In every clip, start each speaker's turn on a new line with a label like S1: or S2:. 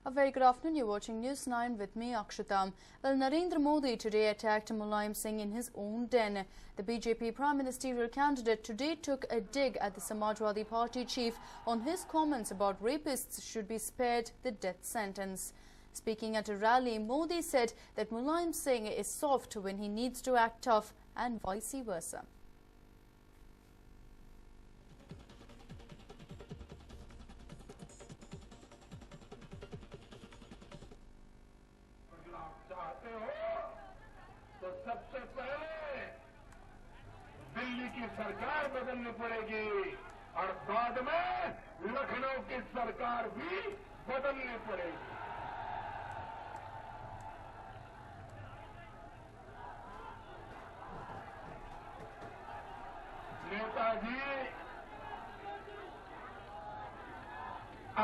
S1: A very good afternoon. You're watching News 9 with me, Akshita. Well, Narendra Modi today attacked Mulayam Singh in his own den. The BJP Prime Ministerial candidate today took a dig at the Samajwadi Party chief on his comments about rapists should be spared the death sentence. Speaking at a rally, Modi said that Mulayam Singh is soft when he needs to act tough and vice versa.
S2: चाहते हो तो सबसे पहले दिल्ली की सरकार बदलनी पड़ेगी और बाद में लखनऊ की सरकार भी बदलनी पड़ेगी। नेताजी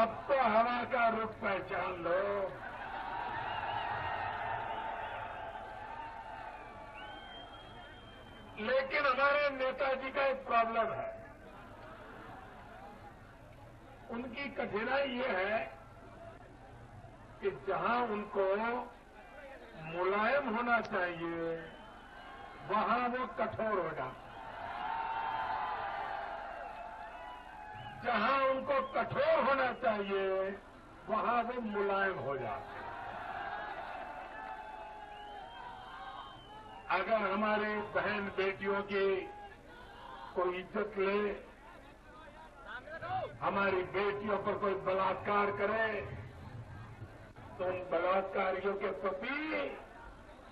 S2: अब तो हवा का रुख पहचान लो। लेकिन हमारे नेताजी का एक प्रॉब्लम है। उनकी कठिनाई ये है कि जहां उनको मुलायम होना चाहिए वहां वो कठोर हो जाते, जहां उनको कठोर होना चाहिए वहां वो मुलायम हो जाते। अगर हमारे बहन बेटियों की कोई इज्जत ले, हमारी बेटियों पर कोई बलात्कार करे तो उन बलात्कारियों के प्रति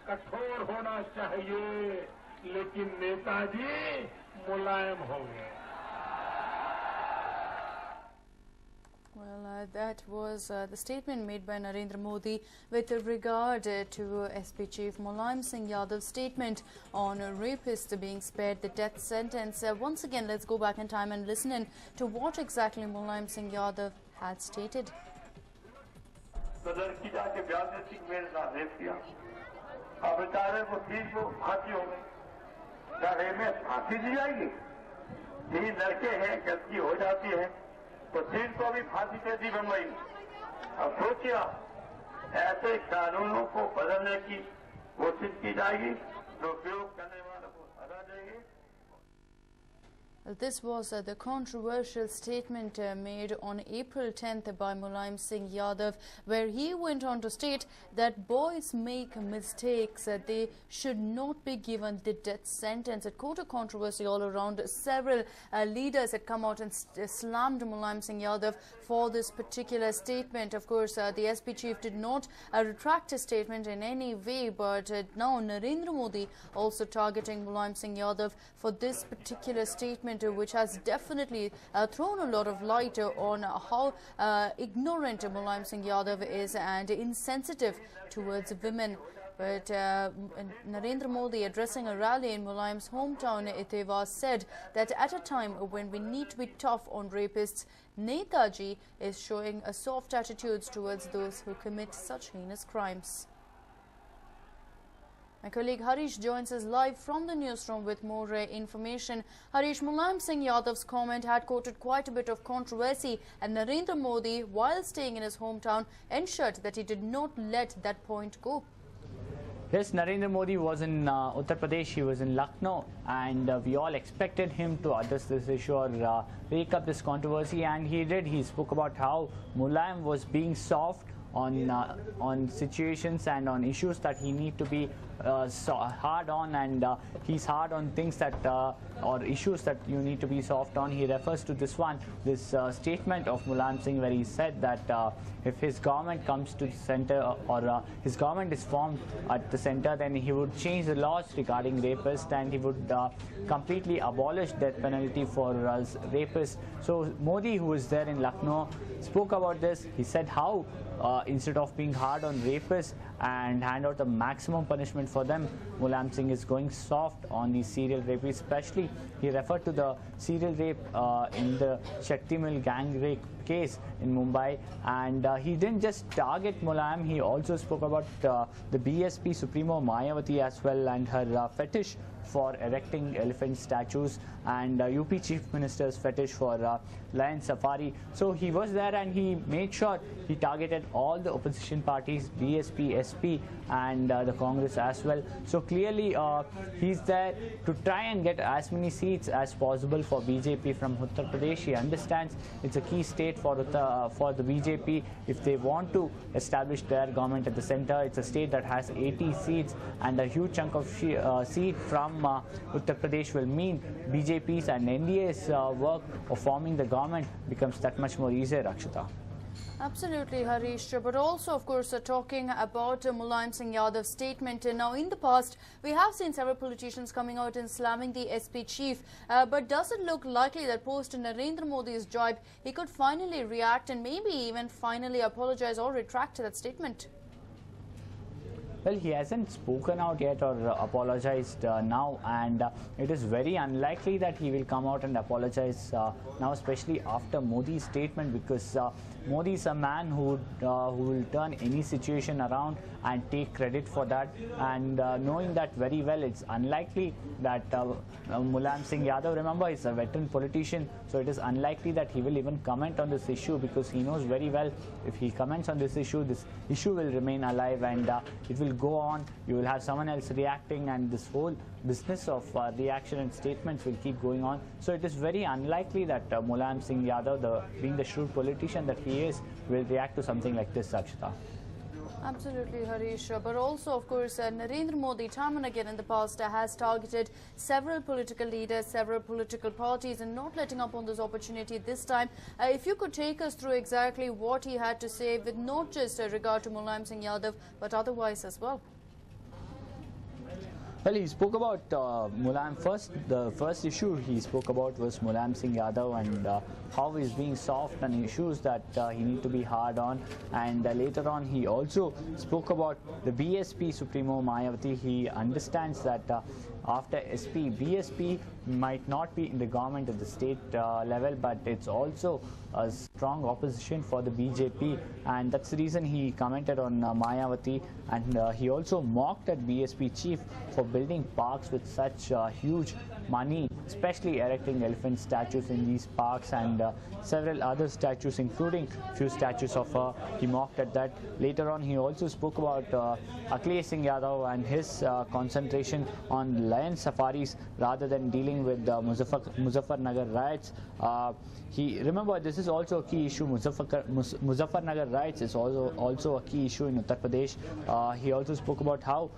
S2: कठोर होना चाहिए, लेकिन नेताजी मुलायम होंगे।
S1: Well, that was the statement made by Narendra Modi with regard to SP Chief Mulayam Singh Yadav's statement on rapists being spared the death sentence. Once again, let's go back in time and listen in to what exactly Mulayam Singh Yadav had stated.
S3: तो लड़की जाके 42 सिंह मेरे साथ rape किया, अब बेचारे को 30 को फांसी हो गई। क्या रेप में फांसी दी जाएगी? 3 लड़के हैं, गलती हो जाती है तो 3 को भी फांसी दे दी बम्बई। अब सोचिए आप, ऐसे कानूनों को बदलने की कोशिश की जाएगी तो उपयोग करने वालों को सजा देगी।
S1: This was the controversial statement made on April 10th by Mulayam Singh Yadav, where he went on to state that boys make mistakes, they should not be given the death sentence. It caused a controversy all around. Several leaders had come out and slammed Mulayam Singh Yadav for this particular statement. Of course, the SP chief did not retract his statement in any way, but now Narendra Modi also targeting Mulayam Singh Yadav for this particular statement, which has definitely thrown a lot of light on how ignorant Mulayam Singh Yadav is and insensitive towards women. But Narendra Modi, addressing a rally in Mulayam's hometown, Iteva, said that at a time when we need to be tough on rapists, Netaji is showing a soft attitudes towards those who commit such heinous crimes. My colleague Harish joins us live from the newsroom with more information. Harish, Mulayam Singh Yadav's comment had quoted quite a bit of controversy, and Narendra Modi, while staying in his hometown, ensured that he did not let that point go.
S4: Yes, Narendra Modi was in Uttar Pradesh, he was in Lucknow, and we all expected him to address this issue or wake up this controversy, and he did. He spoke about how Mulayam was being soft on situations and on issues that he need to be hard on, and he's hard on things that or issues that you need to be soft on. He refers to this statement of Mulayam Singh, where he said that if his government comes to the centre or his government is formed at the centre, then he would change the laws regarding rapists, and he would completely abolish death penalty for rapists. So Modi, who was there in Lucknow, spoke about this. He said how instead of being hard on rapists and hand out the maximum punishment for them, Mulayam Singh is going soft on the serial rapists. Especially, he referred to the serial rape in the Shakti Mill gang rape case in Mumbai, and he didn't just target Mulayam, he also spoke about the BSP Supremo Mayawati as well, and her fetish for erecting elephant statues, and UP Chief Minister's fetish for lion safari. So he was there and he made sure he targeted all the opposition parties, BSP, SP, and the Congress as well. So clearly he's there to try and get as many seats as possible for BJP from Uttar Pradesh. He understands it's a key state for the BJP. If they want to establish their government at the center, it's a state that has 80 seats, and a huge chunk of seat from Uttar Pradesh will mean BJP's and NDA's work of forming the government becomes that much more easier, Rakshita.
S1: Absolutely, Harish. But also, of course, talking about Mulayam Singh Yadav's statement. Now, in the past, we have seen several politicians coming out and slamming the SP chief. But does it look likely that post Narendra Modi's jibe, he could finally react and maybe even finally apologize or retract that statement?
S4: Well, he hasn't spoken out yet or apologized now, and it is very unlikely that he will come out and apologize now, especially after Modi's statement, because Modi is a man who will turn any situation around and take credit for that, and knowing that very well, it's unlikely that Mulayam Singh Yadav, remember, is a veteran politician, so it is unlikely that he will even comment on this issue, because he knows very well if he comments on this issue will remain alive, and it will go on. You will have someone else reacting, and this whole business of reaction and statements will keep going on. So it is very unlikely that Mulayam Singh Yadav, being the shrewd politician that he is, will react to something like this, Sakshita.
S1: Absolutely, Harish. But also, of course, Narendra Modi, time and again in the past, has targeted several political leaders, several political parties, and not letting up on this opportunity this time. If you could take us through exactly what he had to say, with not just regard to Mulayam Singh Yadav, but otherwise as well.
S4: Well, he spoke about Mulayam first. The first issue he spoke about was Mulayam Singh Yadav and how he's being soft on issues that he need to be hard on. And later on, he also spoke about the BSP Supremo Mayawati. He understands that after SP, BSP might not be in the government at the state level, but it's also a strong opposition for the BJP, and that's the reason he commented on Mayawati, and he also mocked at BSP chief for building parks with such huge money, especially erecting elephant statues in these parks, and several other statues, including few statues of her. He mocked at that. Later on, he also spoke about Akhilesh Singh Yadav and his concentration on lion safaris rather than dealing with Muzaffarnagar riots. Remember, this is also a key issue. Muzaffarnagar riots is also a key issue in Uttar Pradesh. He also spoke about how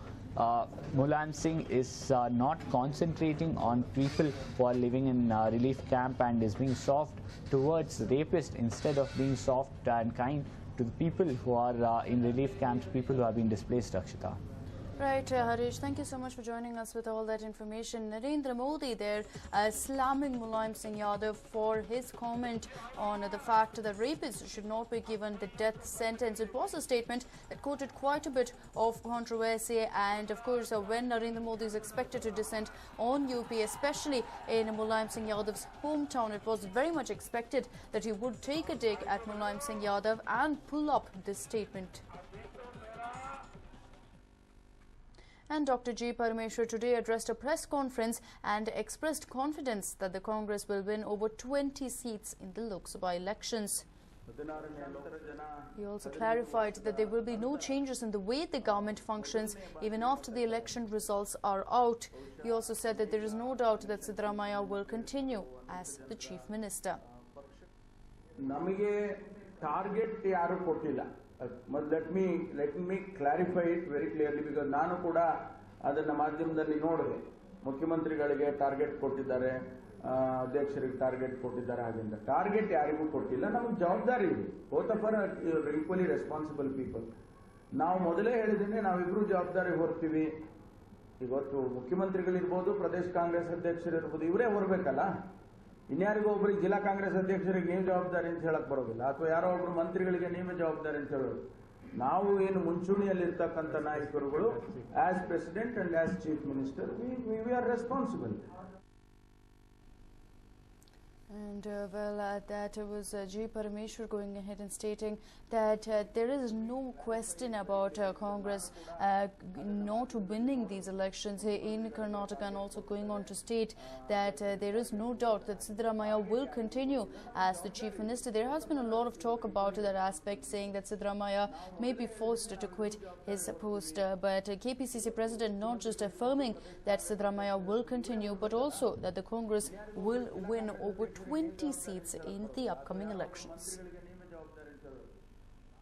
S4: Mulayam Singh is not concentrating on people who are living in relief camp and is being soft towards rapists instead of being soft and kind to the people who are in relief camps, people who have been displaced, Rakshita.
S1: Right, Harish, thank you so much for joining us with all that information. Narendra Modi there slamming Mulayam Singh Yadav for his comment on the fact that rapists should not be given the death sentence. It was a statement that quoted quite a bit of controversy, and of course when Narendra Modi is expected to descend on UP, especially in Mulayam Singh Yadav's hometown, it was very much expected that he would take a dig at Mulayam Singh Yadav and pull up this statement. And Dr. G. Parameshwar today addressed a press conference and expressed confidence that the Congress will win over 20 seats in the Lok Sabha elections. He also clarified that there will be no changes in the way the government functions even after the election results are out. He also said that there is no doubt that Siddaramaiah will continue as the Chief Minister.
S5: Target yaru kottilla. Let me clarify it very clearly, because ನಾನು ಕೂಡ ಅದನ್ನ ಮಾಧ್ಯಮದಲ್ಲಿ ನೋಡಿದೆ. ಮುಖ್ಯಮಂತ್ರಿಗಳಿಗೆ target ಕೊಟ್ಟಿದ್ದಾರೆ, ಅಧ್ಯಕ್ಷರಿಗೆ target ಕೊಟ್ಟಿದ್ದಾರೆ. ಹಾಗೆಂದ target ಯಾರಿಗೂ ಕೊಟ್ಟಿಲ್ಲ. ನಮಗೆ ಜವಾಬ್ದಾರಿ ಇದೆ. Both of are equally responsible people. ನಾವು ಮೊದಲೇ ಹೇಳಿದ್ದೀನಿ, ನಾವಿಬ್ರು ಜವಾಬ್ದಾರಿ ಹೊರ್ತೀವಿ. ಇವತ್ತು ಮುಖ್ಯಮಂತ್ರಿಗಳಿರ್ಬೋದು, ಪ್ರದೇಶ ಕಾಂಗ್ರೆಸ್ ಅಧ್ಯಕ್ಷರಿರ್ಬೋದು, ಇವರೇ ಹೊರಬೇಕಲ್ಲ. ಇನ್ಯಾರಿಗೂ ಒಬ್ಬರಿಗೆ ಜಿಲ್ಲಾ ಕಾಂಗ್ರೆಸ್ ಅಧ್ಯಕ್ಷರಿಗೆ ನೀವು ಜವಾಬ್ದಾರಿ ಅಂತ ಹೇಳಕ್ ಬರೋದಿಲ್ಲ, ಅಥವಾ ಯಾರೋ ಒಬ್ರು ಮಂತ್ರಿಗಳಿಗೆ ನೀವೇ ಜವಾಬ್ದಾರಿ ಅಂತ ಹೇಳೋದು. ನಾವು ಏನು ಮುಂಚೂಣಿಯಲ್ಲಿರ್ತಕ್ಕಂಥ ನಾಯಕರುಗಳು as president and as chief minister we are responsible.
S1: And that was G. Parameshwar going ahead and stating that there is no question about Congress not winning these elections in Karnataka, and also going on to state that there is no doubt that Siddaramaiah will continue as the Chief Minister. There has been a lot of talk about that aspect, saying that Siddaramaiah may be forced to quit his post, but KPCC President not just affirming that Siddaramaiah will continue, but also that the Congress will win over 20 seats in the upcoming elections.